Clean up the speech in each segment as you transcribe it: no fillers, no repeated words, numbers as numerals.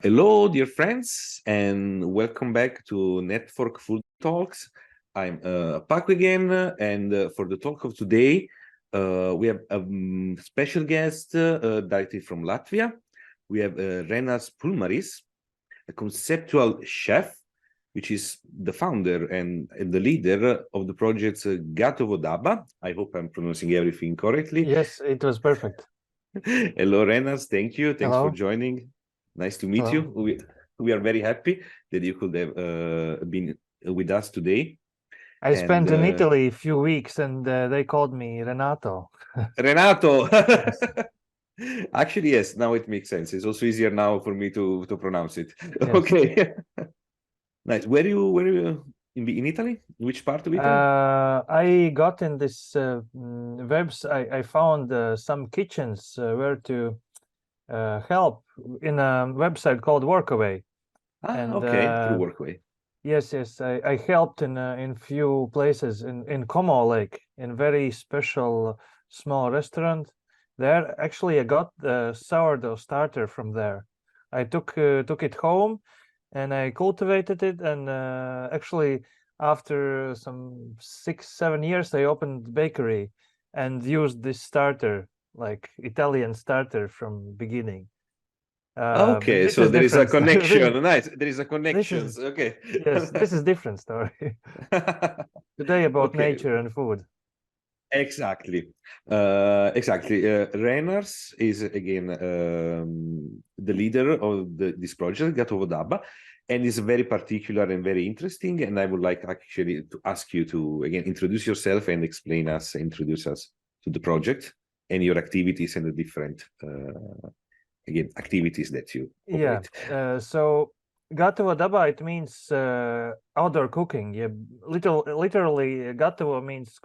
Hello, dear friends, and welcome back to Network Food Talks. I'm Paco again, and for the talk of today, we have a special guest directly from Latvia. We have Renars Purmalis, a conceptual chef, which is the founder and the leader of the project Gatovo Daba. I hope I'm pronouncing everything correctly. Yes, it was perfect. Hello, Renars. Thank you. Thanks for Hello. joining. Nice to meet Hello. you. We are very happy that you could have been with us today. I spent in Italy a few weeks, and they called me Renato. Renato. Yes. Actually, yes. Now it makes sense. It's also easier now for me to pronounce it. Yes. Okay. Nice. Where you in Italy? Which part of Italy? I got in this website. I found some kitchens where to help in a website called Workaway. And Okay. Through Workaway. yes, I helped in few places in Como Lake, in very special small restaurant. There, actually, I got the sourdough starter from there. I took it home, and I cultivated it. And actually, after some 6-7 years, I opened bakery and used this starter, like Italian starter from beginning. But Okay, this so is there is a different. connection. Nice. There is a This connection. is Okay. Yes, this is different story. Today about Okay. nature and food. Exactly. Exactly. Renars is again the leader of this project, Gatovo Daba, and is very particular and very interesting. And I would like actually to ask you to again introduce yourself and introduce us to the project and your activities and the different again activities that you operate. So Gatovo Daba, it means outdoor cooking. Yeah, literally, Gatovo means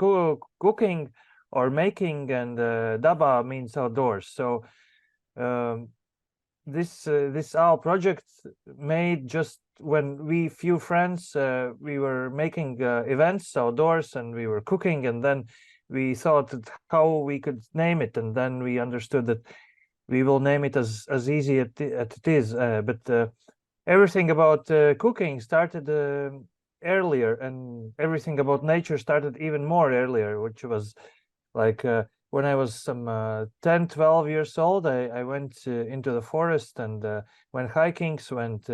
cooking or making, and Daba means outdoors. So um, this our project made just when we few friends we were making events outdoors, and we were cooking, and then we thought that how we could name it, and then we understood that we will name it as easy as it is. But everything about cooking started earlier, and everything about nature started even more earlier, which was like when I was some 10, 12 years old. I went into the forest and went hikings, went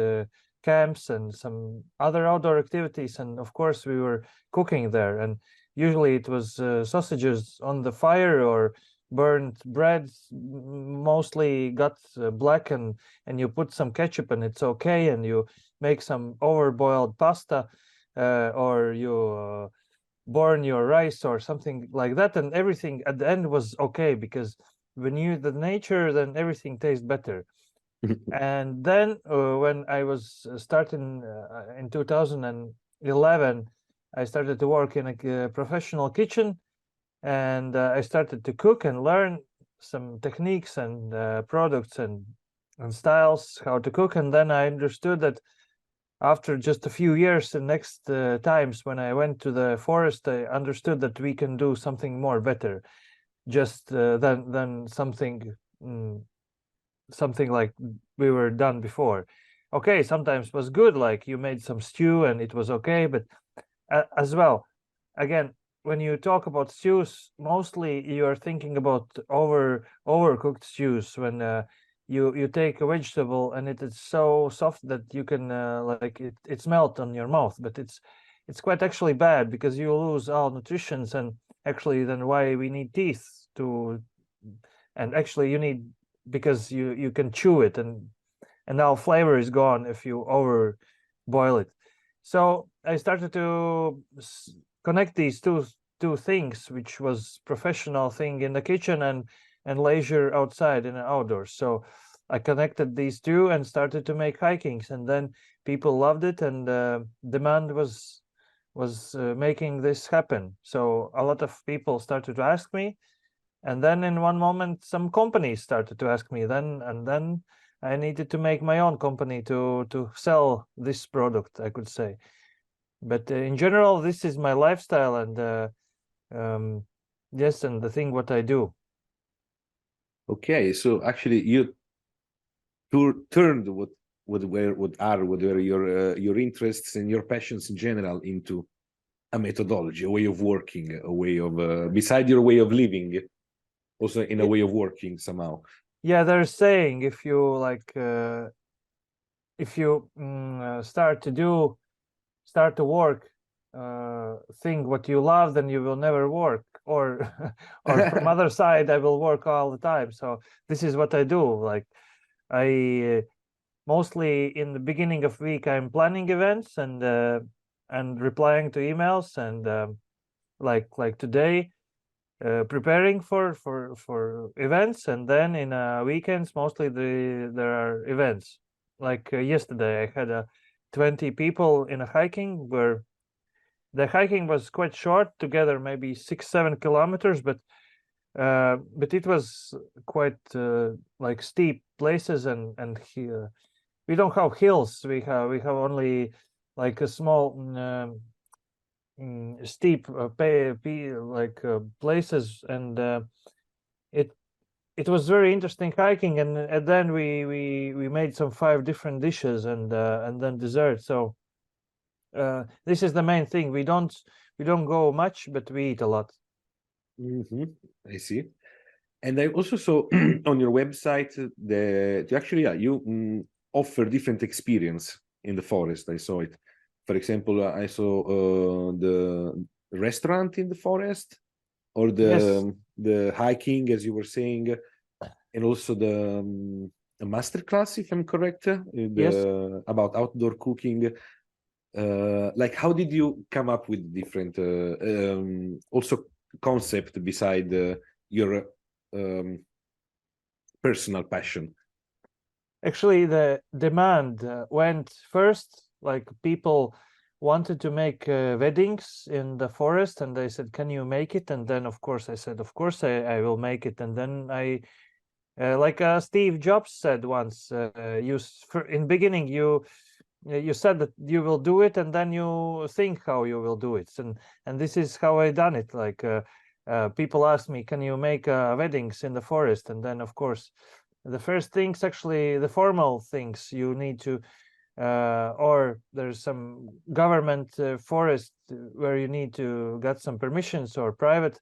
camps, and some other outdoor activities. And of course, we were cooking there. And usually it was sausages on the fire or burnt bread, mostly got black, and you put some ketchup and it's okay. And you make some overboiled pasta, or you burn your rice or something like that, and everything at the end was okay, because when you the nature, then everything tastes better. And then when I was starting in 2011, I started to work in a professional kitchen, and I started to cook and learn some techniques and products and styles how to cook. And then I understood that after just a few years, the next times when I went to the forest, I understood that we can do something more better, just than something like we were done before. Okay, sometimes was good, like you made some stew and it was okay, but as well, again, when you talk about stews, mostly you are thinking about overcooked stews, when you take a vegetable and it is so soft that you can like it's melt on your mouth, but it's quite actually bad, because you lose all nutritions. And actually, then why we need teeth to, and actually you need, because you can chew it, and now flavor is gone if you over boil it. So I started to connect these two things, which was professional thing in the kitchen and leisure outside in the outdoors. So I connected these two and started to make hikings, and then people loved it, and demand was making this happen. So a lot of people started to ask me, and then in one moment some companies started to ask me, then I needed to make my own company to sell this product, I could say. But in general, this is my lifestyle, and yes, and the thing what I do. Okay, so actually you turned what are your interests and your passions in general into a methodology, a way of working, a way of beside your way of living, also in a way of working somehow. Yeah, they're saying if you start to work, think what you love, then you will never work. Or or from other side, I will work all the time. So this is what I do. Like I mostly in the beginning of week, I'm planning events and replying to emails, and like today, preparing for events, and then in weekends mostly there are events. Like yesterday, I had 20 people in a hiking where the hiking was quite short, together maybe 6-7 kilometers, but it was quite like steep places, and we don't have hills. We have only like a small steep places, and it was very interesting hiking, and then we made some 5 different dishes, and then dessert. So this is the main thing. We don't go much, but we eat a lot. I see. And I also saw on your website that you actually offer different experience in the forest. I saw it. For example, I saw the restaurant in the forest, or the hiking, as you were saying, and also the master class, if I'm correct, Yes. about outdoor cooking. Like, how did you come up with different also concept beside your personal passion? Actually, the demand went first. Like people wanted to make weddings in the forest, and they said, "Can you make it?" And then, of course, I said, "Of course, I will make it." And then like Steve Jobs said once, in beginning you said that you will do it, and then you think how you will do it, and this is how I done it. Like people ask me, "Can you make weddings in the forest?" And then, of course, the first things, actually the formal things, you need to or there's some government forest where you need to get some permissions, or private,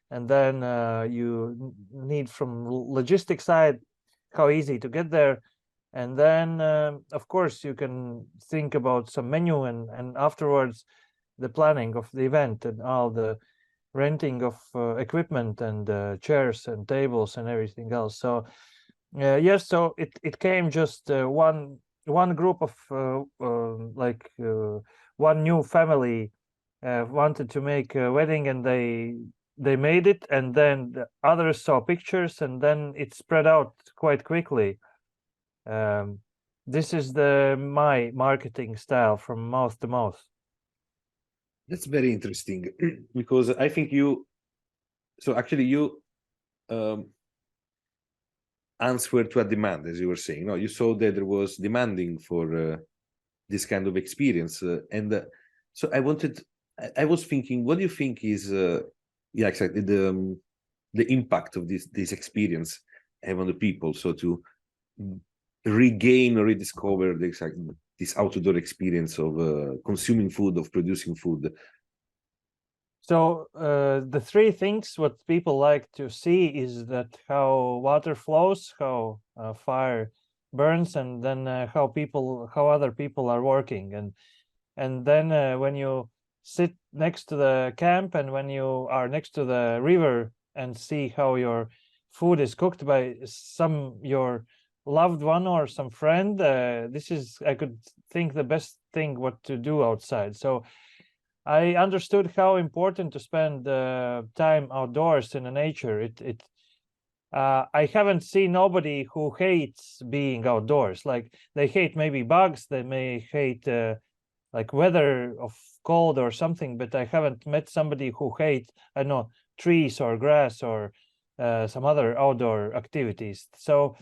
and then you need from logistic side how easy to get there. And then of course you can think about some menu, and afterwards the planning of the event and all the renting of equipment and chairs and tables and everything else. So yes, so it came just one group of one new family wanted to make a wedding, and they made it, and then the others saw pictures, and then it spread out quite quickly. This is my marketing style, from mouth to mouth. That's very interesting because I think actually you answer to a demand, as you were saying. No, you saw that there was demanding for this kind of experience, and so I was thinking, what do you think is yeah, exactly, the impact of this experience have on the people, so to regain or rediscover this outdoor experience of consuming food, of producing food? So the 3 things what people like to see is that how water flows, how fire burns, and then how other people are working, and then when you sit next to the camp, and when you are next to the river and see how your food is cooked by your loved one or some friend, this is, I could think, the best thing what to do outside. So I understood how important to spend time outdoors in the nature. I haven't seen nobody who hates being outdoors. Like they hate maybe bugs, they may hate like weather of cold or something, but I haven't met somebody who hates, I don't know, trees or grass or some other outdoor activities. So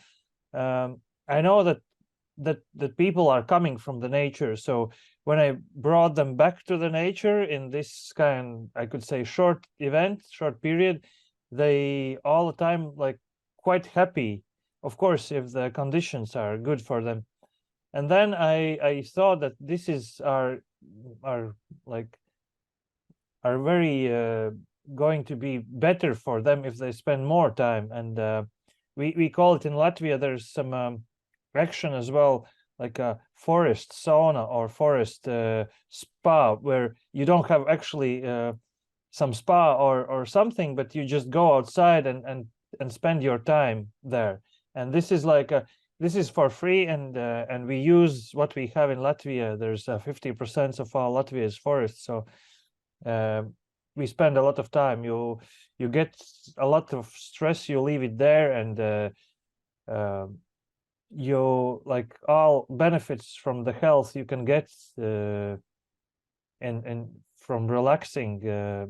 I know that people are coming from the nature. So when I brought them back to the nature in this kind, I could say, short period, they all the time like quite happy. Of course, if the conditions are good for them. And then I thought that this is are very going to be better for them if they spend more time. And we call it in Latvia, there's some action as well, like a forest sauna or forest spa, where you don't have actually some spa or something, but you just go outside and spend your time there. And this is like this is for free, and we use what we have in Latvia. There's 50% of our Latvia is forest, so we spend a lot of time. You get a lot of stress, you leave it there, and you like all benefits from the health you can get and from relaxing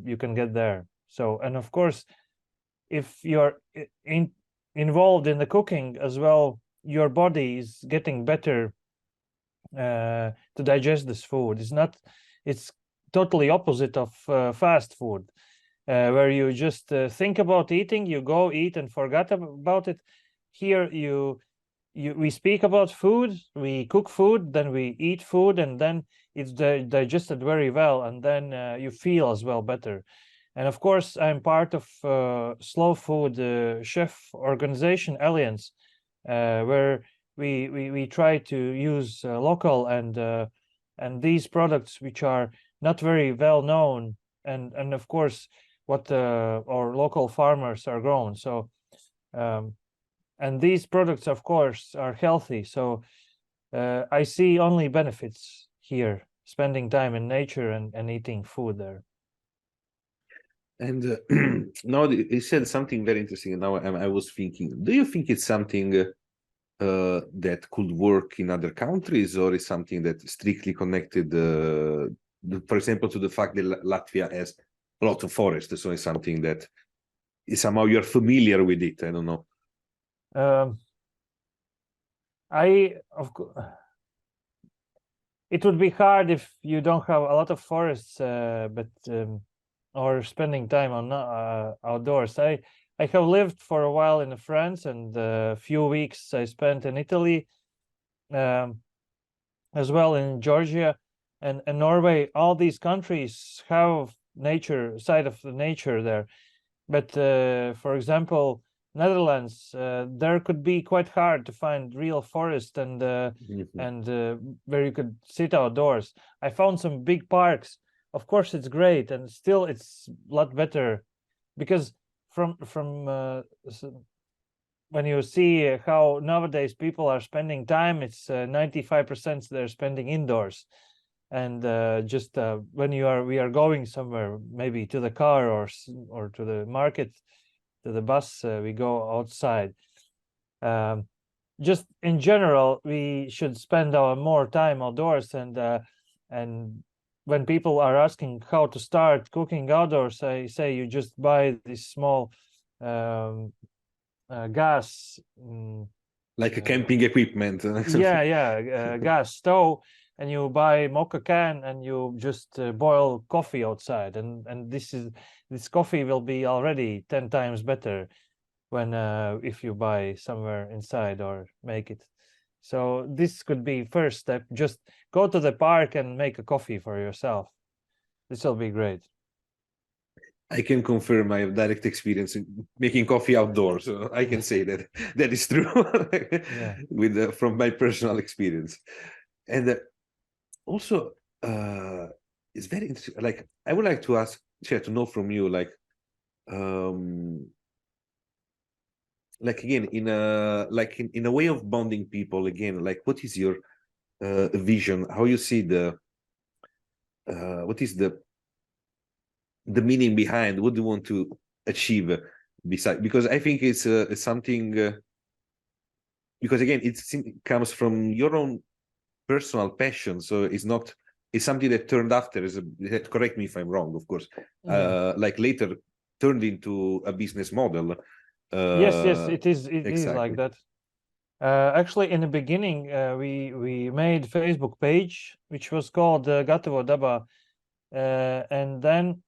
you can get there. So, and of course, if you're involved in the cooking as well, your body is getting better to digest this food. It's totally opposite of fast food, where you just think about eating, you go eat and forget about it. Here we speak about food, we cook food, then we eat food, and then it's digested very well, and then you feel as well better. And of course, I'm part of Slow Food Chef Organization Alliance, where we try to use local and these products which are not very well known, and of course what our local farmers are grown. So and these products, of course, are healthy. So I see only benefits here, spending time in nature and eating food there. And now you said something very interesting. And now I was thinking, do you think it's something that could work in other countries, or is something that is strictly connected, for example, to the fact that Latvia has a lot of forest? So it's something that is somehow you're familiar with it. I don't know. It would be hard if you don't have a lot of forests, but or spending time on outdoors. I have lived for a while in France, and a few weeks I spent in Italy, as well in Georgia and Norway. All these countries have nature, side of the nature there. But for example, Netherlands, there could be quite hard to find real forest and where you could sit outdoors. I found some big parks. Of course, it's great, and still it's a lot better, because from when you see how nowadays people are spending time, it's 95% they're spending indoors. And just when we are going somewhere, maybe to the car or to the market, to the bus, we go outside. Just in general, we should spend our more time outdoors. And when people are asking how to start cooking outdoors, I say you just buy this small gas, like a camping equipment. Gas stove, and you buy mocha can, and you just boil coffee outside, and this coffee will be already 10 times better when if you buy somewhere inside or make it. So this could be first step. Just go to the park and make a coffee for yourself. This will be great. I can confirm I have direct experience in making coffee outdoors. So I can say that that is true with from my personal experience. And also, it's very interesting. Like, I would like to ask, to know from you, like again, in a way of bonding people. Again, like, what is your vision? How you see what is the meaning behind? What do you want to achieve beside? Because I think it's something. Because again, it comes from your own personal passion, so it's something that turned after. Correct me if I'm wrong, of course. Like later turned into a business model. Yes, it is. It exactly. is like that. Actually, in the beginning, we made Facebook page which was called Gatavo Daba, and then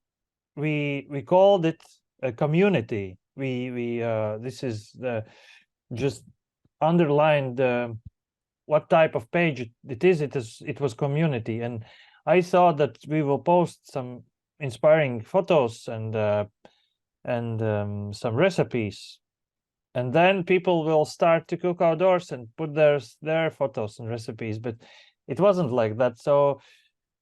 we called it a community. We this is just underlined what type of page it was community, and I thought that we will post some inspiring photos and some recipes, and then people will start to cook outdoors and put their photos and recipes. But it wasn't like that. So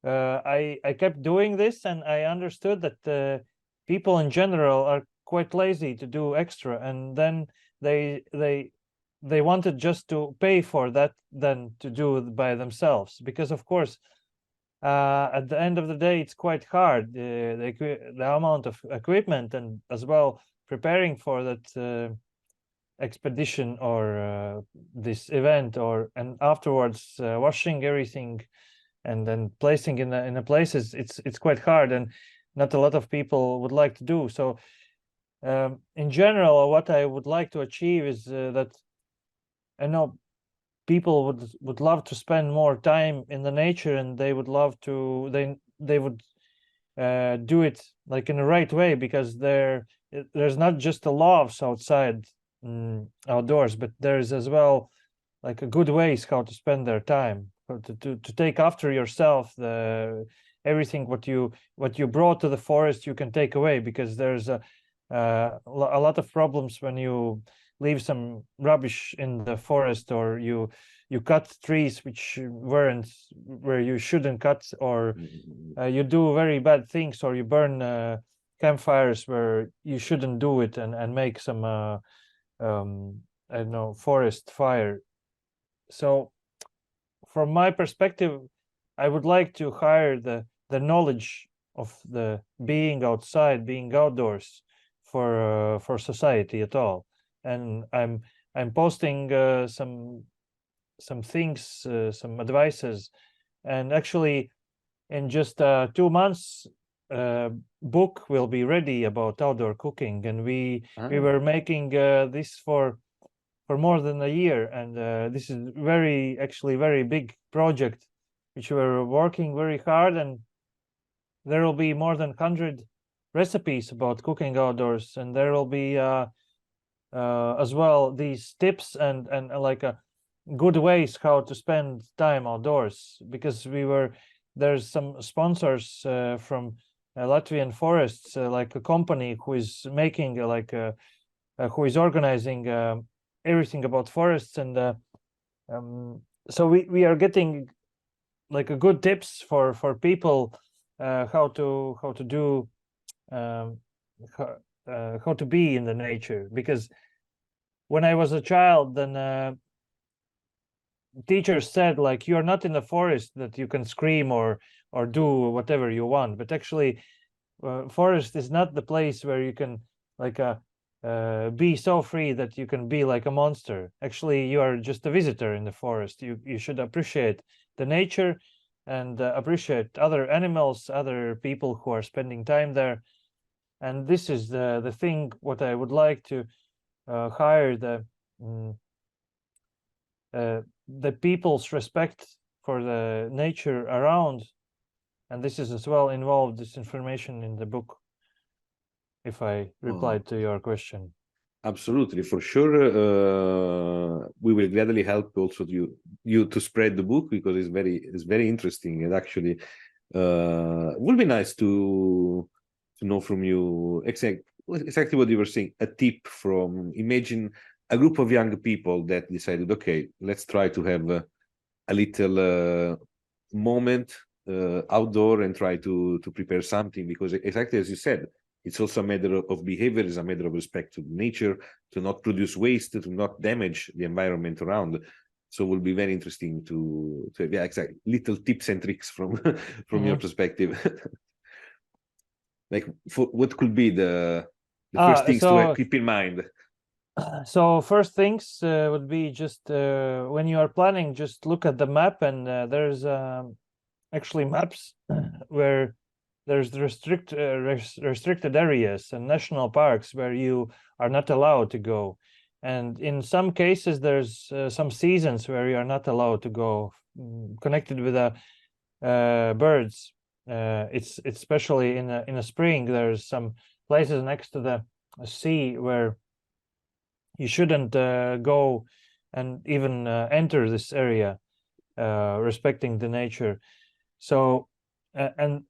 I kept doing this, and I understood that people in general are quite lazy to do extra, and then they wanted just to pay for that than to do it by themselves, because of course at the end of the day it's quite hard, the amount of equipment, and as well preparing for that expedition or this event, and afterwards washing everything and then placing in the places. It's quite hard, and not a lot of people would like to do so. In general, what I would like to achieve is that I know people would love to spend more time in the nature, and they would love to they would do it like in the right way, because there's not just the loves outside, outdoors, but there's as well like a good ways how to spend their time, to take after yourself. Everything what you brought to the forest you can take away, because there's a lot of problems when you leave some rubbish in the forest, or you cut trees which weren't where you shouldn't cut, or you do very bad things, or you burn campfires where you shouldn't do it, and make some I don't know, forest fire. So from my perspective, I would like to hire the knowledge of the being outside, being outdoors for society at all. And I'm posting some things, some advices, and actually in just 2 months book will be ready about outdoor cooking, and we were making this for more than a year, and this is actually very big project which we're working very hard, and there will be more than 100 recipes about cooking outdoors, and there will be as well these tips and like good ways how to spend time outdoors, because there's some sponsors from Latvian forests, like a company who is making who is organizing everything about forests, and so we are getting like a good tips for people how to do how to be in the nature. Because when I was a child, then teachers said like, you're not in the forest that you can scream or do whatever you want, but actually forest is not the place where you can like be so free that you can be like a monster. Actually, you are just a visitor in the forest. You should appreciate the nature, and appreciate other animals, other people who are spending time there. And this is the thing what I would like to hire the people's respect for the nature around, and this is as well involved, this information in the book, if I replied to your question. Absolutely, for sure. We will gladly help also you to spread the book, because it's very interesting, and actually would be nice to know from you exactly what you were saying. A tip from, imagine a group of young people that decided, okay, let's try to have a little moment outdoor and try to prepare something, because exactly as you said, it's also a matter of behavior, it's a matter of respect to nature, to not produce waste, to not damage the environment around. So it will be very interesting to yeah, exactly, little tips and tricks from your perspective. Like, what could be the first things to keep in mind? So first things would be just when you are planning, just look at the map, and there's actually maps where there's restricted areas and national parks where you are not allowed to go. And in some cases, there's some seasons where you are not allowed to go, connected with birds. It's especially in a spring. There's some places next to the sea where you shouldn't go and even enter this area, respecting the nature. So, and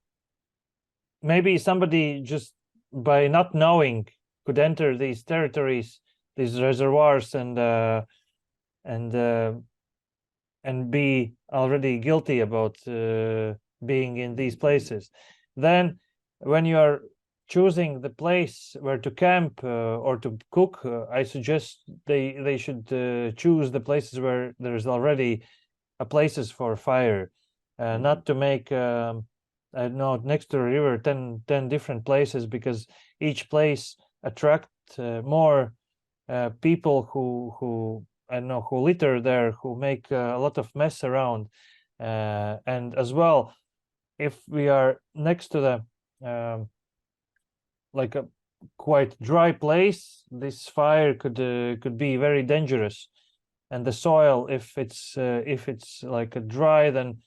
maybe somebody just by not knowing could enter these territories, these reservoirs, and be already guilty about being in these places. Then when you are choosing the place where to camp or to cook, I suggest they should choose the places where there's already places for fire, not to make I don't know, next to a river 10 different places, because each place attract more people who I don't know, who litter there, who make a lot of mess around, and as well, if we are next to the like a quite dry place, this fire could be very dangerous, and the soil, if it's like a dry, then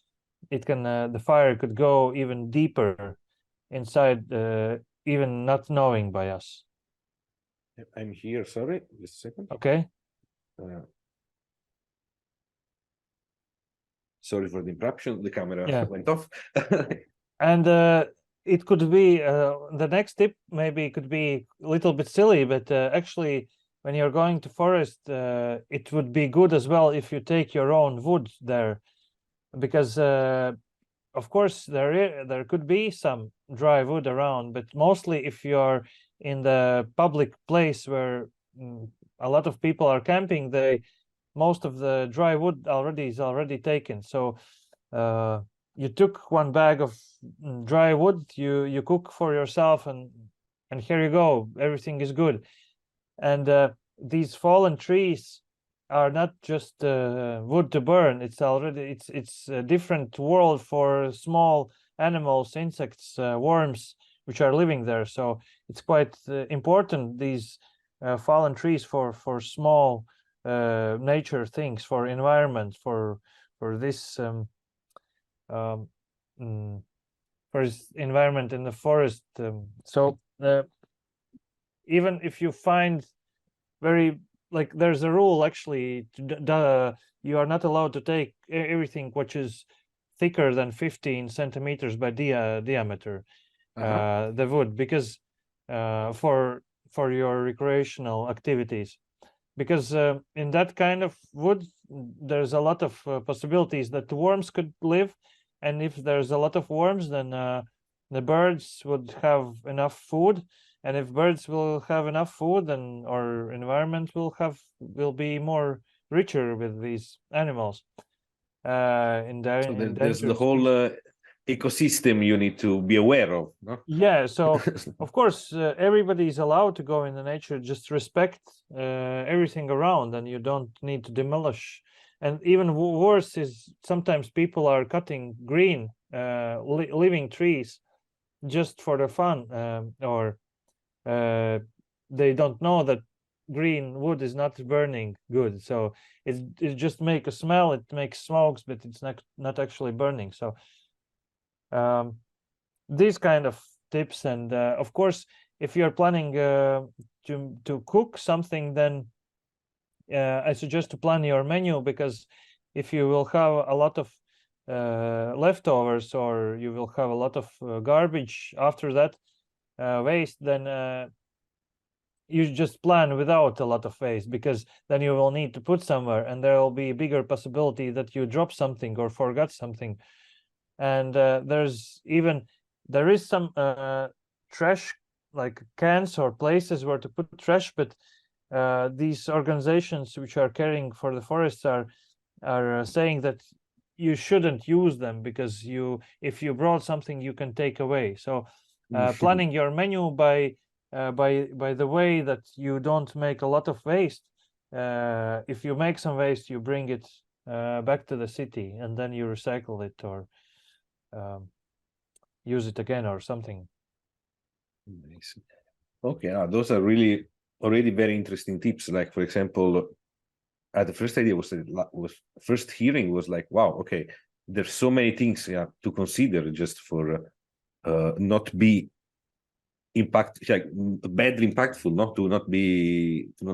it can the fire could go even deeper inside, even not knowing by us. I'm here. Sorry, just a second. Okay. Sorry for the interruption. The camera Yeah. went off. And it could be the next tip. Maybe it could be a little bit silly, but actually, when you're going to forest, it would be good as well if you take your own wood there, because of course there could be some dry wood around, but mostly if you're in the public place where a lot of people are camping, most of the dry wood is already taken. So you took one bag of dry wood, you cook for yourself, and here you go, everything is good. And these fallen trees are not just wood to burn. It's a different world for small animals, insects, worms, which are living there. So it's quite important, these fallen trees, for small nature things, for environment, for this for this environment in the forest. So even if you find very, like, there's a rule actually, you are not allowed to take everything which is thicker than 15 centimeters by diameter, the wood, because for your recreational activities, because in that kind of wood there's a lot of possibilities that the worms could live, and if there's a lot of worms, then the birds would have enough food, and if birds will have enough food, then our environment will be more richer with these animals. So there's the whole ecosystem you need to be aware of, no? Yeah, so of course everybody is allowed to go in the nature, just respect everything around, and you don't need to demolish. And even worse is sometimes people are cutting green living trees just for the fun, or they don't know that green wood is not burning good, so it just make a smell, it makes smokes, but it's not actually burning. So these kind of tips, and of course, if you're planning to cook something, then I suggest to plan your menu, because if you will have a lot of leftovers, or you will have a lot of garbage after that, waste, then you just plan without a lot of waste, because then you will need to put somewhere, and there will be a bigger possibility that you drop something or forgot something. And there is some trash, like cans or places where to put trash, but these organizations which are caring for the forests are saying that you shouldn't use them, because if you brought something, you can take away. So planning your menu by the way that you don't make a lot of waste. If you make some waste, you bring it back to the city, and then you recycle it, or use it again or something. Nice. Okay, those are really already very interesting tips. Like, for example, the first idea was first hearing was like, wow, okay, there's so many things to consider just for not be badly impactful,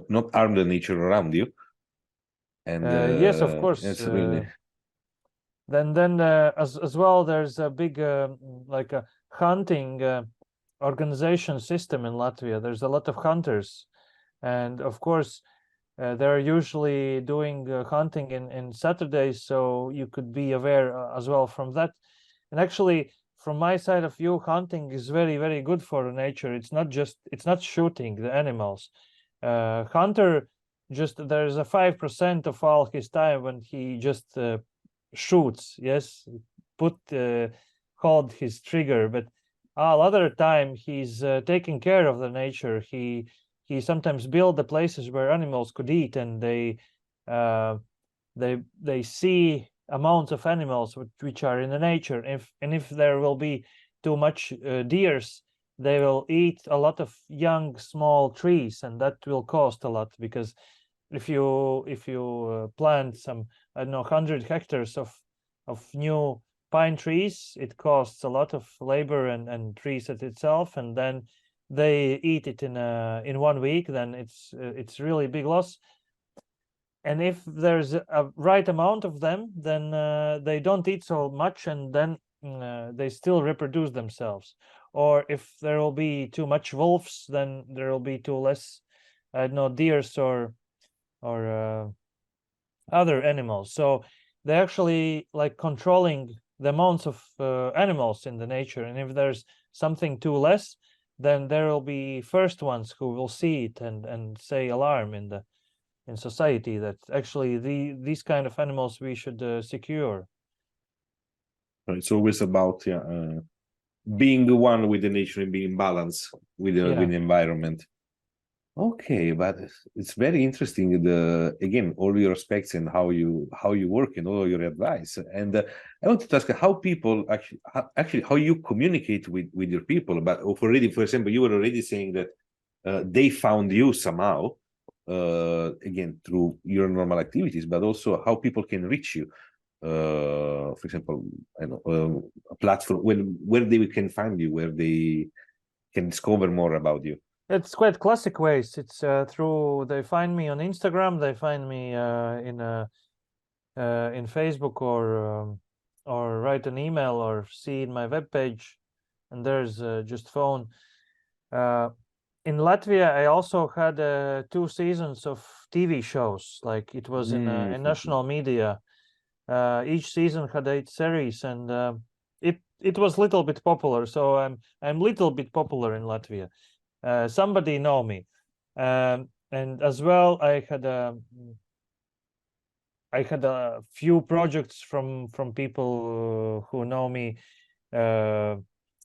not harm the nature around you. And yes, of course. it's really Then as well, there's a big like a hunting organization system in Latvia. There's a lot of hunters, and of course, they're usually doing hunting in Saturdays, so you could be aware as well from that. And actually, from my side of view, hunting is very, very good for nature. It's not shooting the animals. Hunter just there's a 5% of all his time when he just shoots, yes, hold his trigger, but all other time he's taking care of the nature. He sometimes build the places where animals could eat, and uh, they see amounts of animals which are in the nature. If there will be too much deers, they will eat a lot of young small trees, and that will cost a lot, because if you plant some, I don't know, 100 hectares of new pine trees, it costs a lot of labor and trees at itself, and then they eat it in 1 week, then it's really big loss. And if there's a right amount of them, then they don't eat so much, and then they still reproduce themselves. Or if there will be too much wolves, then there will be too less, I don't know, deers or other animals. So they're actually like controlling the amounts of animals in the nature. And if there's something too less, then there will be first ones who will see it and say alarm in society that actually these kind of animals we should secure. it's always about being one with the nature and being in balance with the environment. Okay, but it's very interesting. Again, all your aspects and how you work and all your advice. And I wanted to ask how people actually how you communicate with your people. But already, for example, you were already saying that they found you somehow, again through your normal activities, but also how people can reach you. For example, I know a platform where they can find you, where they can discover more about you. It's quite classic ways. It's through, they find me on Instagram, they find me in Facebook, or write an email or see in my webpage, and there's just phone. In Latvia, I also had 2 seasons of TV shows, like it was in national media. Each season had 8 series, and it was little bit popular. So I'm little bit popular in Latvia. Somebody know me, and as well I had a few projects from people who know me,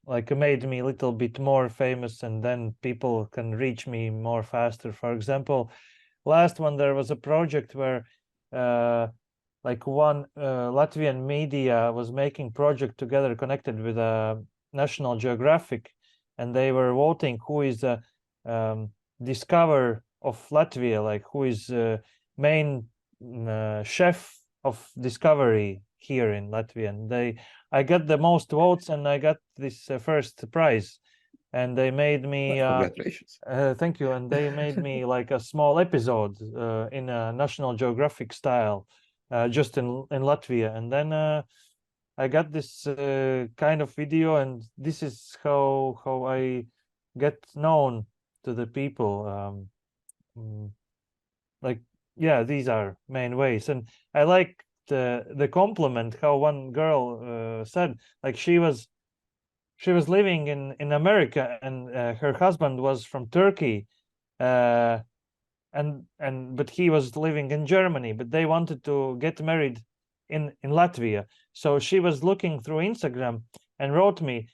like made me a little bit more famous, and then people can reach me more faster. For example, last one there was a project where like one Latvian media was making project together connected with National Geographic, and they were voting who is the discover of Latvia, like who is main chef of discovery here in Latvia. And I got the most votes, and I got this first prize. And they made me congratulations. Thank you. And they made me like a small episode in a National Geographic style, just in Latvia. And then I got this kind of video, and this is how I get known to the people. Like, yeah, these are main ways. And I like the compliment how one girl said, like she was living in America, and her husband was from Turkey, but he was living in Germany, but they wanted to get married in Latvia. So she was looking through Instagram and wrote me,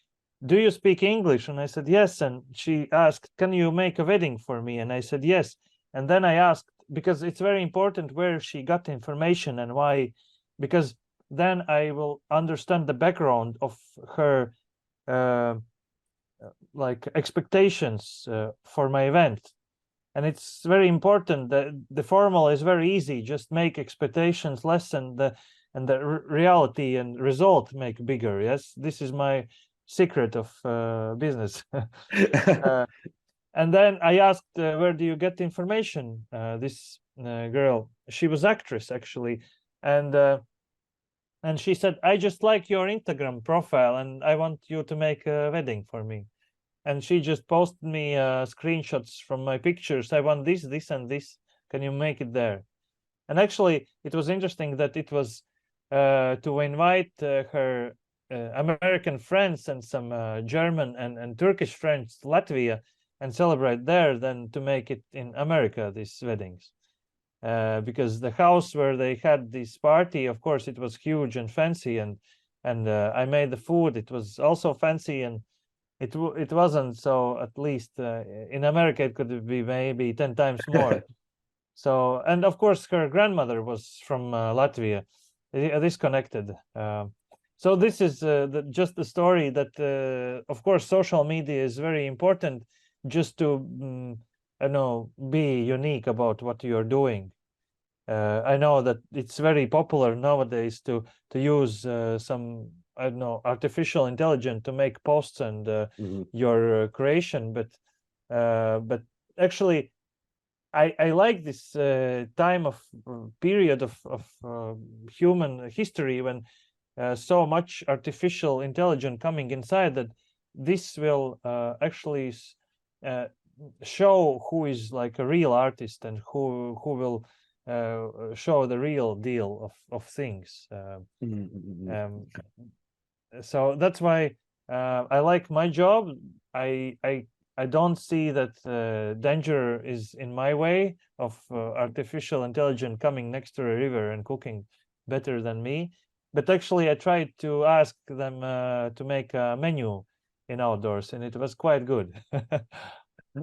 "Do you speak English?" And I said yes. And she asked, "Can you make a wedding for me?" And I said yes. And then I asked, because it's very important where she got information and why, because then I will understand the background of her like expectations for my event. And it's very important that the formal is very easy, just make expectations less, and the reality and result make bigger. Yes, this is my secret of business. And then I asked, where do you get the information? This girl, she was actress actually, and she said, I just like your Instagram profile, and I want you to make a wedding for me. And she just posted me screenshots from my pictures. I want this, this, and this. Can you make it there? And actually, it was interesting that it was to invite her American friends and some German and Turkish friends to Latvia and celebrate there than to make it in America, these weddings. Because the house where they had this party, of course, it was huge and fancy, and I made the food. It was also fancy, and it wasn't. So at least in America, it could be maybe 10 times more. So, and of course, her grandmother was from Latvia. This connected. So this is just the story that, of course, social media is very important just to, I know, be unique about what you're doing. I know that it's very popular nowadays to use some, I don't know, artificial intelligence to make posts and your creation, but actually I like this time of period of human history when so much artificial intelligence coming inside that this will actually show who is like a real artist and who will show the real deal of things. So that's why I like my job. I don't see that danger is in my way of artificial intelligence coming next to a river and cooking better than me. But actually, I tried to ask them to make a menu in outdoors, and it was quite good.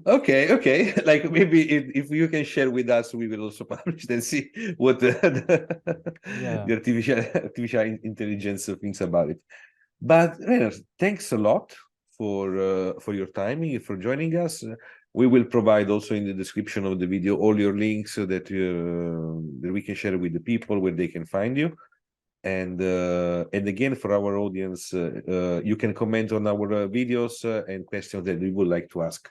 Okay. Like maybe if you can share with us, we will also publish and see what Yeah. the artificial intelligence thinks about it. But Renars, thanks a lot for your timing and for joining us. We will provide also in the description of the video all your links so that we can share with the people where they can find you. And again, for our audience, you can comment on our videos and questions that we would like to ask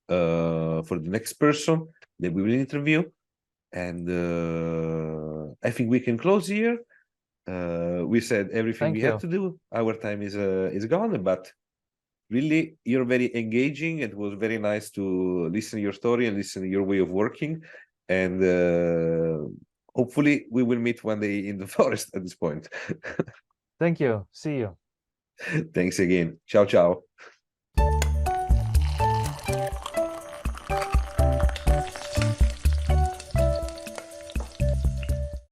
for the next person that we will interview. And I think we can close here. We said everything we had to do. Our time is gone, but really, you're very engaging. It was very nice to listen to your story and listen to your way of working. And hopefully, we will meet one day in the forest at this point. Thank you. See you. Thanks again. Ciao, ciao.